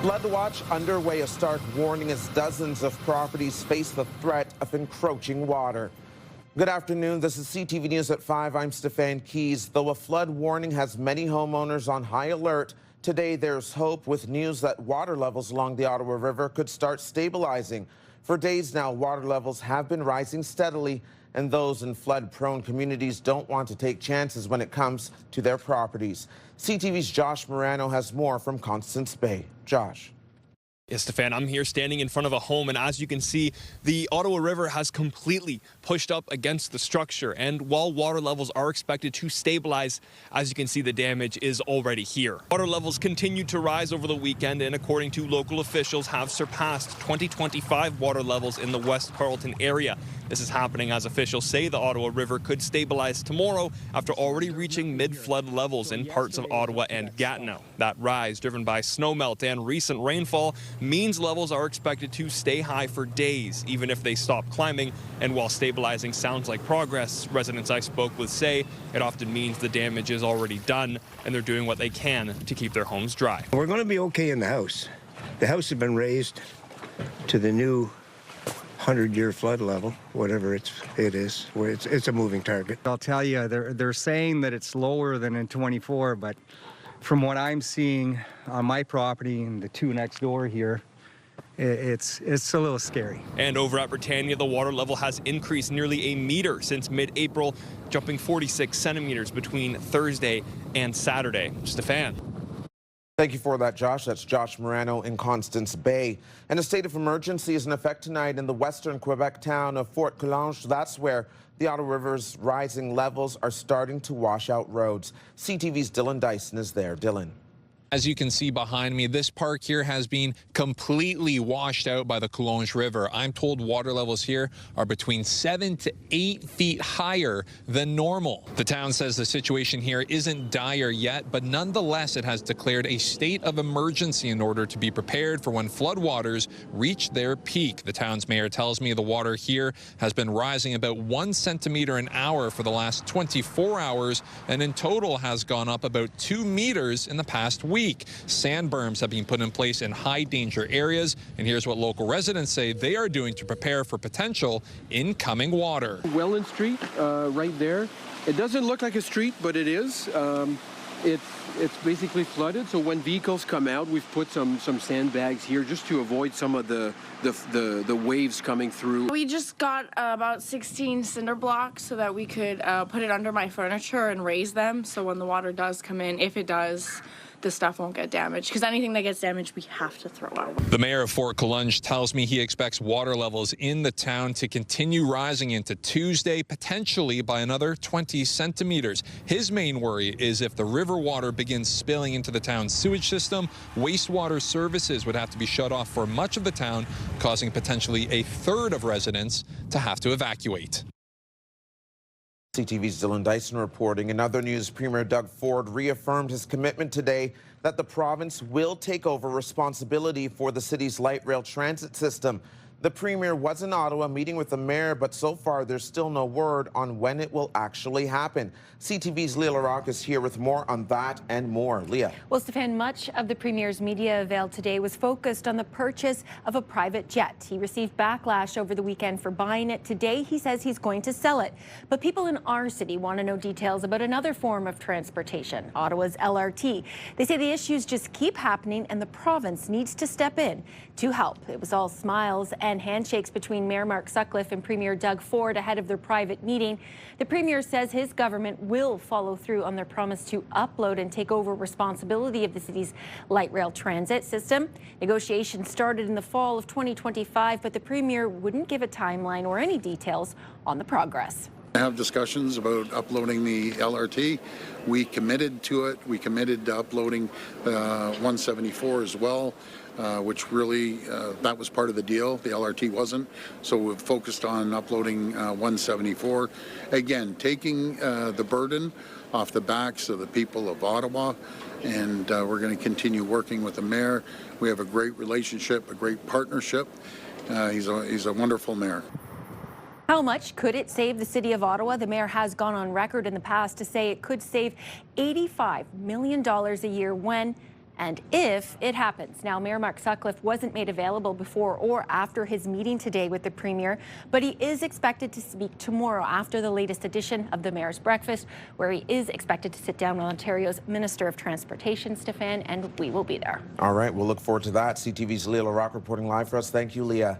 Flood watch underway, a stark warning as dozens of properties face the threat of encroaching water. Good afternoon. This is CTV News at 5. I'm Stefan. Though a flood warning has many homeowners on high alert, today there's hope with news that water levels along the Ottawa River could start stabilizing. For days now, water levels have been rising steadily, and those in flood-prone communities don't want to take chances when it comes to their properties. CTV's Josh Morano has more from Constance Bay. Josh. Yes, Stefan, I'm here standing in front of a home, and as you can see, the Ottawa River has completely pushed up against the structure. And while water levels are expected to stabilize, as you can see, the damage is already here. Water levels continued to rise over the weekend, and according to local officials, have surpassed 2025 water levels in the West Carleton area. This is happening as officials say the Ottawa River could stabilize tomorrow after already reaching mid-flood levels in parts of Ottawa and Gatineau. That rise, driven by snowmelt and recent rainfall, means levels are expected to stay high for days, even if they stop climbing. And while stabilizing sounds like progress, residents I spoke with say it often means the damage is already done and they're doing what they can to keep their homes dry. We're going to be okay in the house. The house has been raised to the new 100-year flood level, whatever it is. It's a moving target. I'll tell you, they're saying that it's lower than in 24, but from what I'm seeing on my property and the two next door here, it's a little scary. And over at Britannia, the water level has increased nearly a meter since mid-April, jumping 46 centimeters between Thursday and Saturday. Stefan. Thank you for that, Josh. That's Josh Morano in Constance Bay. And a state of emergency is in effect tonight in the western Quebec town of Fort-Coulonge. That's where the Ottawa River's rising levels are starting to wash out roads. CTV's Dylan Dyson is there. Dylan. As you can see behind me, this park here has been completely washed out by the Coulonge River. I'm told water levels here are between 7 to 8 feet higher than normal. The town says the situation here isn't dire yet, but nonetheless, it has declared a state of emergency in order to be prepared for when floodwaters reach their peak. The town's mayor tells me the water here has been rising about 1 centimeter an hour for the last 24 hours, and in total has gone up about 2 meters in the past week. Sand berms have been put in place in high danger areas, and here's what local residents say they are doing to prepare for potential incoming water. Welland Street, right there. It doesn't look like a street, but it is. It's basically flooded, so when vehicles come out, we've put some sandbags here just to avoid some of the waves coming through. We just got about 16 cinder blocks so that we could put it under my furniture and raise them, so when the water does come in, if it does, the stuff won't get damaged, because anything that gets damaged we have to throw out. The mayor of Fort-Coulonge tells me he expects water levels in the town to continue rising into Tuesday, potentially by another 20 centimeters. His main worry is if the river water begins spilling into the town's sewage system, wastewater services would have to be shut off for much of the town, causing potentially a third of residents to have to evacuate. CTV's Dylan Dyson reporting. In other news, Premier Doug Ford reaffirmed his commitment today that the province will take over responsibility for the city's light rail transit system. The Premier was in Ottawa meeting with the mayor, but so far there's still no word on when it will actually happen. CTV's Leah LaRocque is here with more on that and more. Leah. Well, Stefan, much of the Premier's media avail today was focused on the purchase of a private jet. He received backlash over the weekend for buying it. Today, he says he's going to sell it. But people in our city want to know details about another form of transportation, Ottawa's LRT. They say the issues just keep happening and the province needs to step in to help. It was all smiles and handshakes between Mayor Mark Sutcliffe and Premier Doug Ford ahead of their private meeting. The Premier says his government will follow through on their promise to upload and take over responsibility of the city's light rail transit system. Negotiations started in the fall of 2025, but the Premier wouldn't give a timeline or any details on the progress. Have discussions about uploading the LRT. We committed to it. We committed to uploading 174 as well, which really, that was part of the deal. The LRT wasn't. So we've focused on uploading 174. Again, taking the burden off the backs of the people of Ottawa, and we're going to continue working with the mayor. We have a great relationship, a great partnership. He's a wonderful mayor. How much could it save the city of Ottawa? The mayor has gone on record in the past to say it could save $85 million a year when and if it happens. Now, Mayor Mark Sutcliffe wasn't made available before or after his meeting today with the Premier, but he is expected to speak tomorrow after the latest edition of the Mayor's Breakfast, where he is expected to sit down with Ontario's Minister of Transportation, Stefan, and we will be there. All right, we'll look forward to that. CTV's Leah LaRock reporting live for us. Thank you, Leah.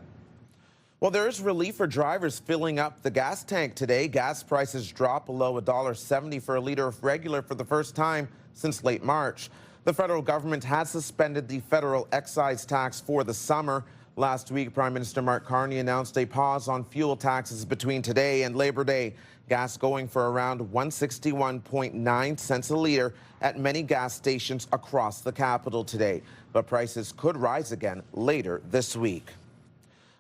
Well, there is relief for drivers filling up the gas tank today. Gas prices dropped below $1.70 for a liter of regular for the first time since late March. The federal government has suspended the federal excise tax for the summer. Last week, Prime Minister Mark Carney announced a pause on fuel taxes between today and Labor Day. Gas going for around 161.9 cents a liter at many gas stations across the capital today. But prices could rise again later this week.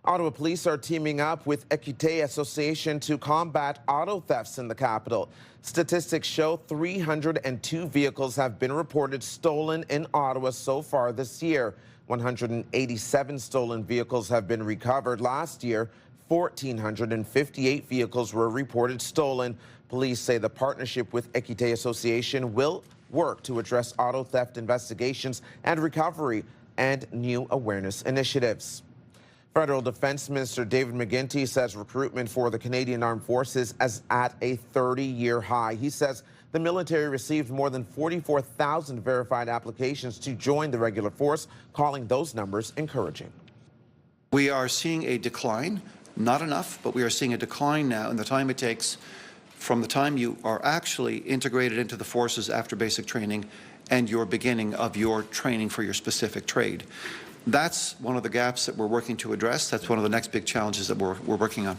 Ottawa police are teaming up with Equité Association to combat auto thefts in the capital. Statistics show 302 vehicles have been reported stolen in Ottawa so far this year. 187 stolen vehicles have been recovered. Last year, 1,458 vehicles were reported stolen. Police say the partnership with Equité Association will work to address auto theft investigations and recovery and new awareness initiatives. Federal Defense Minister David McGuinty says recruitment for the Canadian Armed Forces is at a 30-year high. He says the military received more than 44,000 verified applications to join the regular force, calling those numbers encouraging. We are seeing a decline, not enough, but we are seeing a decline now in the time it takes from the time you are actually integrated into the forces after basic training and your beginning of your training for your specific trade. That's one of the gaps that we're working to address. That's one of the next big challenges that we're working on.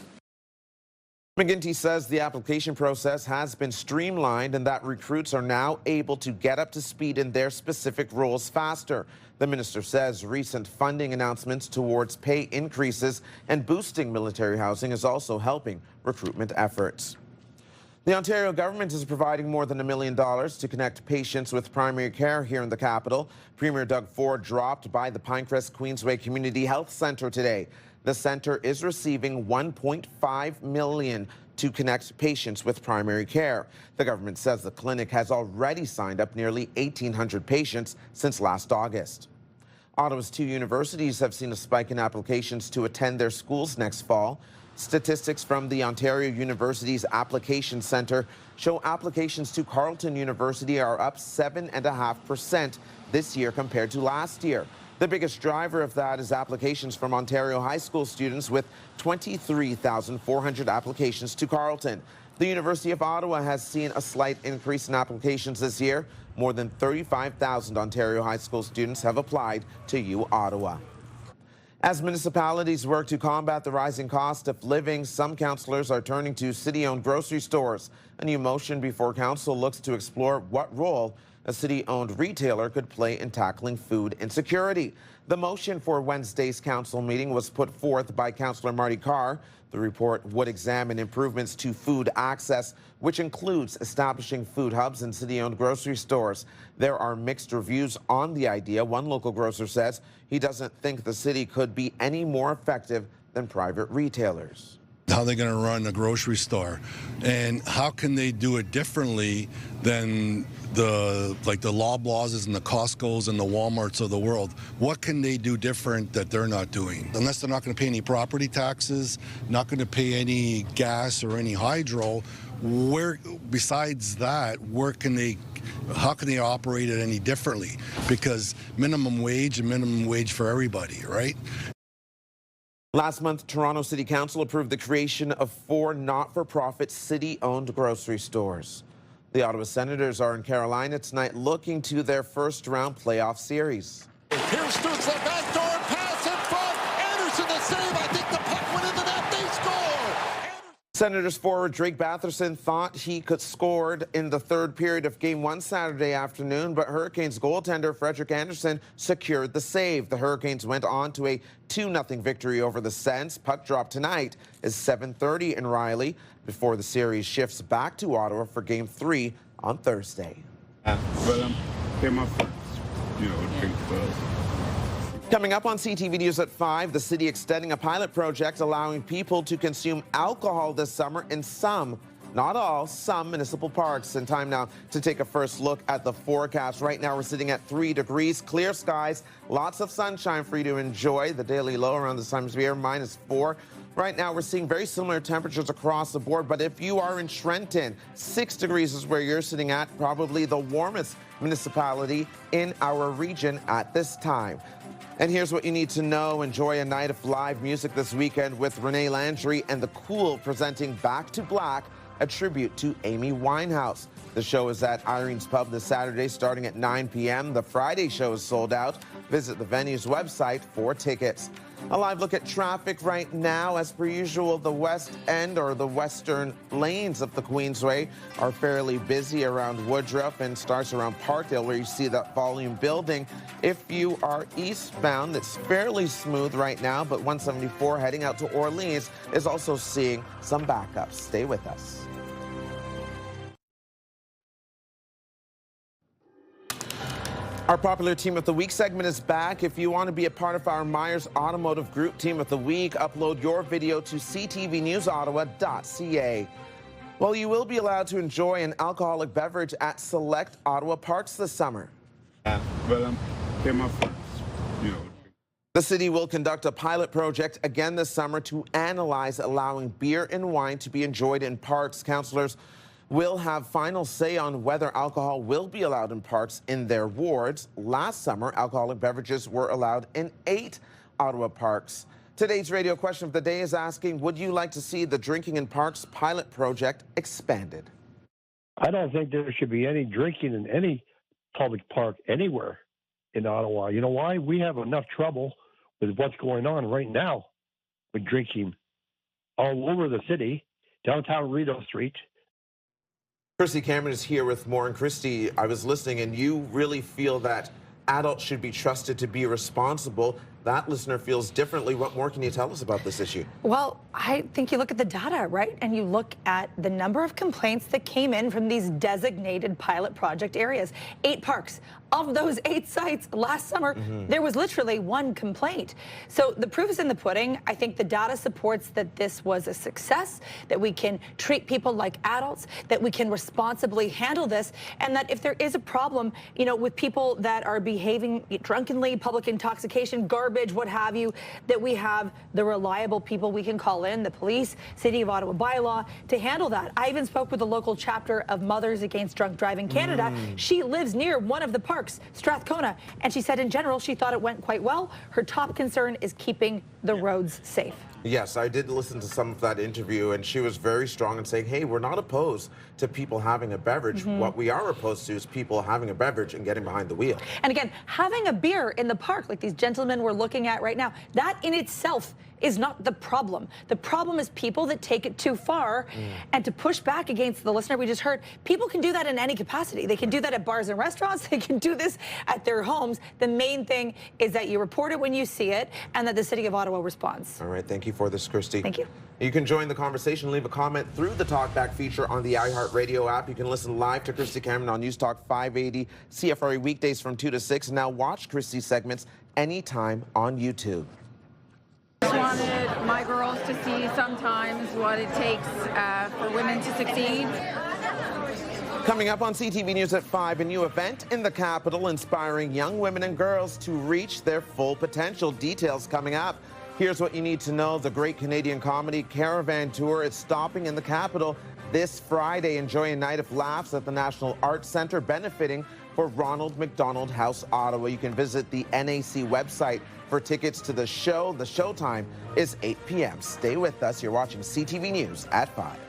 McGuinty says the application process has been streamlined and that recruits are now able to get up to speed in their specific roles faster. The minister says recent funding announcements towards pay increases and boosting military housing is also helping recruitment efforts. The Ontario government is providing more than $1 million to connect patients with primary care here in the capital. Premier Doug Ford dropped by the Pinecrest Queensway Community Health Centre today. The centre is receiving $1.5 million to connect patients with primary care. The government says the clinic has already signed up nearly 1,800 patients since last August. Ottawa's 2 universities have seen a spike in applications to attend their schools next fall. Statistics from the Ontario University's Application Centre show applications to Carleton University are up 7.5% this year compared to last year. The biggest driver of that is applications from Ontario high school students, with 23,400 applications to Carleton. The University of Ottawa has seen a slight increase in applications this year. More than 35,000 Ontario high school students have applied to U Ottawa. As municipalities work to combat the rising cost of living, some councillors are turning to city-owned grocery stores. A new motion before council looks to explore what role a city-owned retailer could play in tackling food insecurity. The motion for Wednesday's council meeting was put forth by Councillor Marty Carr. The report would examine improvements to food access, which includes establishing food hubs in city-owned grocery stores. There are mixed reviews on the idea. One local grocer says he doesn't think the city could be any more effective than private retailers. How are they going to run a grocery store, and how can they do it differently than the Loblaws and the Costco's and the Walmarts of the world? What can they do different that they're not doing? Unless they're not going to pay any property taxes, not going to pay any gas or any hydro, where besides that, how can they operate it any differently? Because minimum wage and minimum wage for everybody, right? Last month, Toronto City Council approved the creation of 4 not-for-profit city-owned grocery stores. The Ottawa Senators are in Carolina tonight looking to their first-round playoff series. Here's Stutz, that back door, pass in front. Anderson the save. I think the puck went in the net. They score. Senators forward Drake Batherson thought he could scored in the third period of Game 1 Saturday afternoon, but Hurricanes goaltender Frederik Andersen secured the save. The Hurricanes went on to a 2-0 victory over the Sens. Puck drop tonight is 7:30 in Riley before the series shifts back to Ottawa for Game 3 on Thursday. Coming up on CTV News at 5, the city extending a pilot project allowing people to consume alcohol this summer in some not all, some municipal parks. And time now to take a first look at the forecast. Right now we're sitting at 3 degrees, clear skies, lots of sunshine for you to enjoy. The daily low around this time of year, -4. Right now, we're seeing very similar temperatures across the board, but if you are in Trenton, 6 degrees is where you're sitting at, probably the warmest municipality in our region at this time. And here's what you need to know. Enjoy a night of live music this weekend with Renee Landry and The Cool presenting Back to Black, a tribute to Amy Winehouse. The show is at Irene's Pub this Saturday starting at 9 p.m. The Friday show is sold out. Visit the venue's website for tickets. A live look at traffic right now. As per usual, the west end or the western lanes of the Queensway are fairly busy around Woodruff and starts around Parkdale where you see that volume building. If you are eastbound, it's fairly smooth right now, but 174 heading out to Orleans is also seeing some backups. Stay with us. Our popular Team of the Week segment is back. If you want to be a part of our Myers Automotive Group Team of the Week, upload your video to ctvnewsottawa.ca. Well, you will be allowed to enjoy an alcoholic beverage at select Ottawa parks this summer. My friends, The city will conduct a pilot project again this summer to analyze allowing beer and wine to be enjoyed in parks. Councillors will have final say on whether alcohol will be allowed in parks in their wards. Last summer, alcoholic beverages were allowed in 8 Ottawa parks. Today's radio question of the day is asking, would you like to see the Drinking in Parks pilot project expanded? I don't think there should be any drinking in any public park anywhere in Ottawa. You know why? We have enough trouble with what's going on right now with drinking all over the city, downtown Rideau Street. Christy Cameron is here with more. And Christy, I was listening, and you really feel that adults should be trusted to be responsible. That listener feels differently. What more can you tell us about this issue? Well, I think you look at the data, right? And you look at the number of complaints that came in from these designated pilot project areas. 8 parks. Of those 8 sites last summer, there was literally 1 complaint. So the proof is in the pudding. I think the data supports that this was a success, that we can treat people like adults, that we can responsibly handle this, and that if there is a problem, you know, with people that are behaving drunkenly, public intoxication, garbage, what have you, that we have the reliable people we can call in, the police, City of Ottawa bylaw, to handle that. I even spoke with the local chapter of Mothers Against Drunk Driving Canada. She lives near one of the parks, Strathcona, and she said in general she thought it went quite well. Her top concern is keeping the roads safe. Yes, I did listen to some of that interview, and she was very strong in saying, hey, we're not opposed to people having a beverage. What we are opposed to is people having a beverage and getting behind the wheel. And again, having a beer in the park, like these gentlemen we're looking at right now, that in itself is not the problem. The problem is people that take it too far. And to push back against the listener we just heard, people can do that in any capacity. They can do that at bars and restaurants. They can do this at their homes. The main thing is that you report it when you see it and that the City of Ottawa responds. All right, thank you for this, Christy. Thank you. You can join the conversation, leave a comment through the Talkback feature on the iHeartRadio app. You can listen live to Christy Cameron on News Talk 580 CFRA weekdays from 2 to 6. Now watch Christy's segments anytime on YouTube. I wanted my girls to see sometimes what it takes for women to succeed. Coming up on CTV News at 5, a new event in the capital inspiring young women and girls to reach their full potential. Details coming up. Here's what you need to know. The Great Canadian Comedy Caravan Tour is stopping in the capital this Friday. Enjoy a night of laughs at the National Arts Centre, benefiting for Ronald McDonald House Ottawa. You can visit the NAC website for tickets to the show. The showtime is 8 p.m. Stay with us. You're watching CTV News at 5.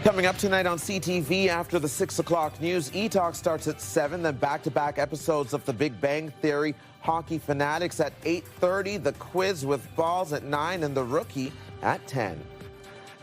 Coming up tonight on CTV after the 6 o'clock news, E-Talk starts at 7, then back-to-back episodes of The Big Bang Theory, Hockey Fanatics at 8:30, The Quiz with Balls at 9, and The Rookie at 10.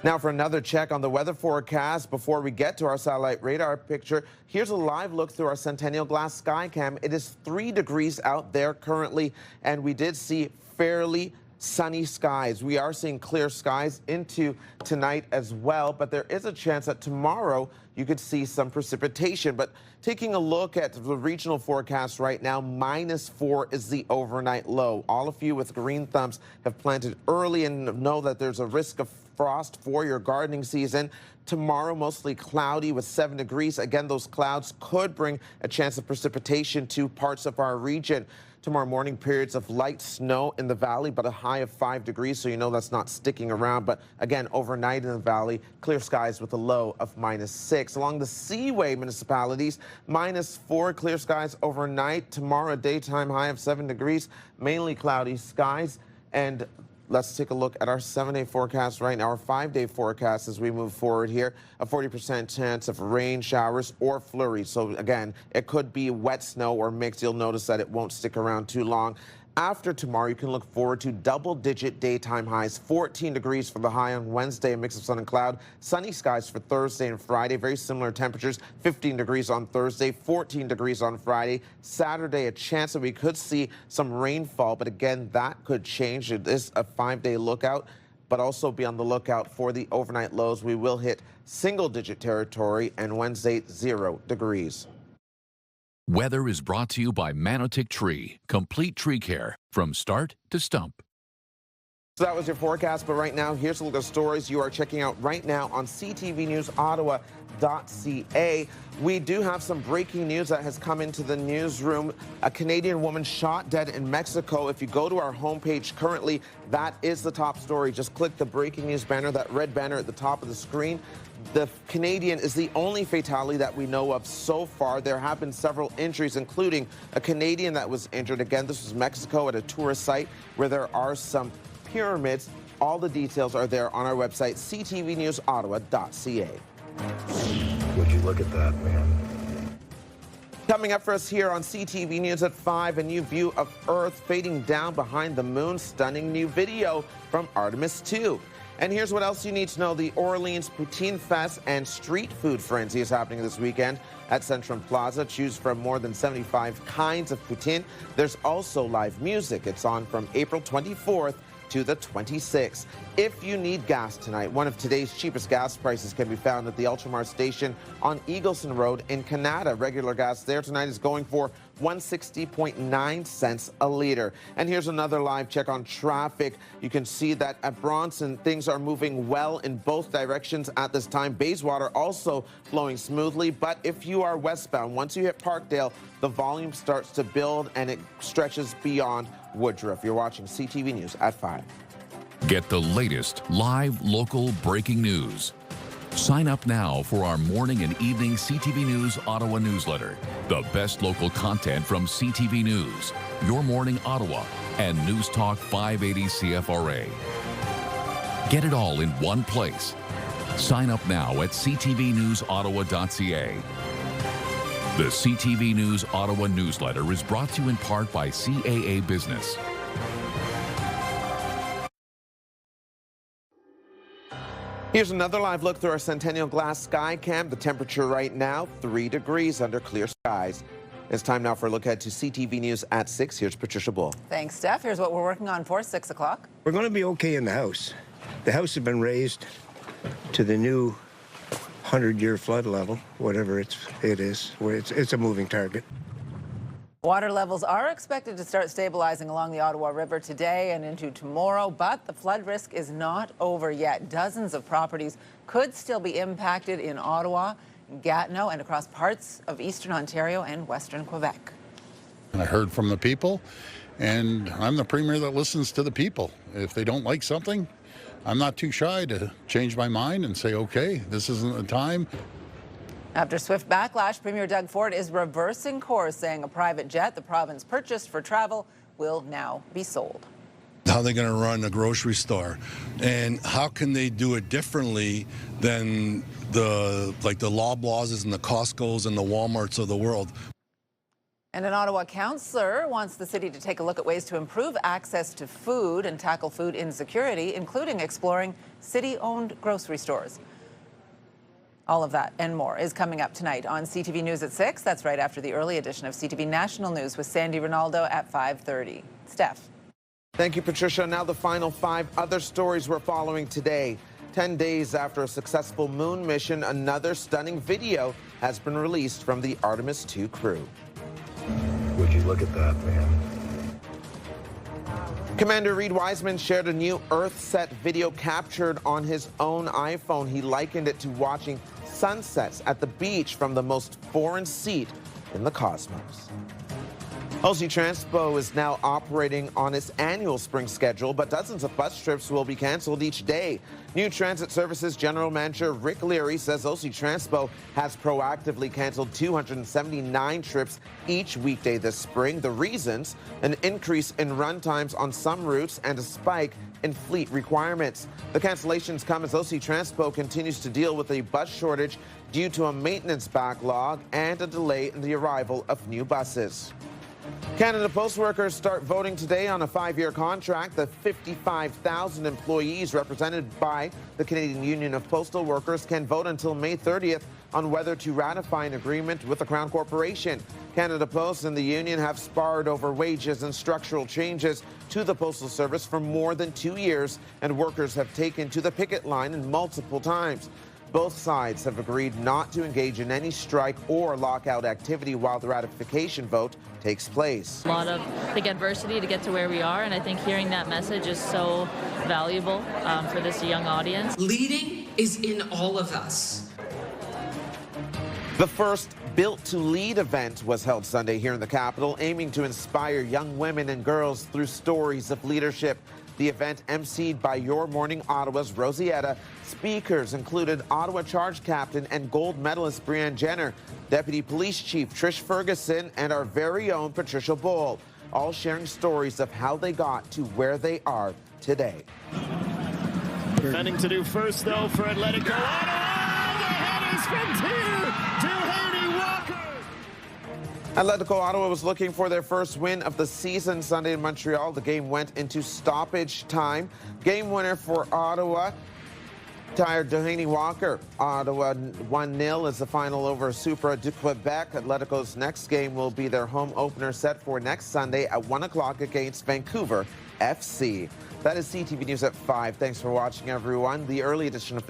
Now for another check on the weather forecast. Before we get to our satellite radar picture, here's a live look through our Centennial Glass Skycam. It is 3 degrees out there currently, and we did see fairly sunny skies. We are seeing clear skies into tonight as well, but there is a chance that tomorrow you could see some precipitation. But taking a look at the regional forecast right now, -4 is the overnight low. All of you with green thumbs have planted early and know that there's a risk of frost for your gardening season. Tomorrow, mostly cloudy with 7 degrees. Again, those clouds could bring a chance of precipitation to parts of our region. Tomorrow morning, periods of light snow in the valley, but a high of 5 degrees, so you know that's not sticking around. But again, overnight in the valley, clear skies with a low of -6. Along the Seaway municipalities, -4, clear skies overnight. Tomorrow, a daytime high of 7 degrees, mainly cloudy skies. And let's take a look at our 7-day forecast right now, our 5-day forecast as we move forward here. A 40% chance of rain, showers, or flurries. So again, it could be wet snow or mixed. You'll notice that it won't stick around too long. After tomorrow, you can look forward to double-digit daytime highs. 14 degrees for the high on Wednesday, a mix of sun and cloud. Sunny skies for Thursday and Friday, very similar temperatures. 15 degrees on Thursday, 14 degrees on Friday. Saturday, a chance that we could see some rainfall, but again, that could change. It is a 5-day lookout, but also be on the lookout for the overnight lows. We will hit single-digit territory, and Wednesday, 0 degrees. Weather is brought to you by Manotick Tree, complete tree care from start to stump. So that was your forecast, but right now, here's a look at stories you are checking out right now on CTV News Ottawa.ca. We do have some breaking news that has come into the newsroom. A Canadian woman shot dead in Mexico. If you go to our homepage currently, that is the top story. Just click the breaking news banner, that red banner at the top of the screen. The Canadian is the only fatality that we know of so far. There have been several injuries, including a Canadian that was injured. Again, this was Mexico at a tourist site where there are some pyramids. All the details are there on our website, ctvnewsottawa.ca. Would you look at that, man? Coming up for us here on CTV News at 5, a new view of Earth fading down behind the moon. Stunning new video from Artemis 2. And here's what else you need to know. The Orleans Poutine Fest and Street Food Frenzy is happening this weekend at Centrum Plaza. Choose from more than 75 kinds of poutine. There's also live music. It's on from April 24th to the 26th. If you need gas tonight, one of today's cheapest gas prices can be found at the Ultramar station on Eagleson Road in Canada. Regular gas there tonight is going for 160.9 cents a liter. And here's another live check on traffic. You can see that at Bronson, things are moving well in both directions at this time. Bayswater also flowing smoothly, but if you are westbound, once you hit Parkdale, the volume starts to build and it stretches beyond Woodruff. You're watching CTV News at 5. Get the latest live local breaking news. Sign up now for our morning and evening CTV News Ottawa newsletter. The best local content from CTV News, Your Morning Ottawa, and News Talk 580 CFRA. Get it all in one place. Sign up now at ctvnewsottawa.ca. The CTV News Ottawa newsletter is brought to you in part by CAA Business. Here's another live look through our Centennial Glass Sky Cam. The temperature right now, 3 degrees under clear skies. It's time now for a look ahead to CTV News at 6. Here's Patricia Bull. Thanks, Steph. Here's what we're working on for 6 o'clock. We're going to be okay in the house. The house has been raised to the new 100-year flood level, whatever it is. It's a moving target. Water levels are expected to start stabilizing along the Ottawa River today and into tomorrow, but the flood risk is not over yet. Dozens of properties could still be impacted in Ottawa, Gatineau, and across parts of eastern Ontario and western Quebec. I heard from the people, and I'm the premier that listens to the people. If they don't like something, I'm not too shy to change my mind and say, okay, this isn't the time. After swift backlash, Premier Doug Ford is reversing course, saying a private jet the province purchased for travel will now be sold. How are they going to run a grocery store? And how can they do it differently than the Loblaws and the Costco's and the Walmarts of the world? And an Ottawa councillor wants the city to take a look at ways to improve access to food and tackle food insecurity, including exploring city-owned grocery stores. All of that and more is coming up tonight on CTV News at 6. That's right after the early edition of CTV National News with Sandy Ronaldo at 5:30. Steph. Thank you, Patricia. Now the final 5 other stories we're following today. 10 days after a successful moon mission, another stunning video has been released from the Artemis II crew. Would you look at that, man? Commander Reed Wiseman shared a new Earthset video captured on his own iPhone. He likened it to watching sunsets at the beach from the most foreign seat in the cosmos. OC Transpo is now operating on its annual spring schedule, but dozens of bus trips will be canceled each day. New Transit Services General Manager Rick Leary says OC Transpo has proactively canceled 279 trips each weekday this spring. The reasons: an increase in run times on some routes and a spike in fleet requirements. The cancellations come as OC Transpo continues to deal with a bus shortage due to a maintenance backlog and a delay in the arrival of new buses. Canada Post workers start voting today on a 5-year contract. The 55,000 employees represented by the Canadian Union of Postal Workers can vote until May 30th on whether to ratify an agreement with the Crown Corporation. Canada Post and the union have sparred over wages and structural changes to the Postal Service for more than 2 years, and workers have taken to the picket line multiple times. Both sides have agreed not to engage in any strike or lockout activity while the ratification vote takes place. A lot of adversity to get to where we are, and I think hearing that message is so valuable for this young audience. Leading is in all of us. The first Built to Lead event was held Sunday here in the capital, aiming to inspire young women and girls through stories of leadership. The event, emceed by Your Morning Ottawa's Rosietta. Speakers included Ottawa Charge Captain and gold medalist Brianne Jenner, Deputy Police Chief Trish Ferguson, and our very own Patricia Bowl, all sharing stories of how they got to where they are today. Defending to do first, though, for Atletico Ottawa. The head is from Haney Walker. Atletico Ottawa was looking for their first win of the season Sunday in Montreal. The game went into stoppage time. Game winner for Ottawa, tired Delaney Walker. Ottawa 1-0 is the final over Supra du Quebec. Atletico's next game will be their home opener set for next Sunday at 1 o'clock against Vancouver FC. That is CTV News at 5. Thanks for watching, everyone. The early edition of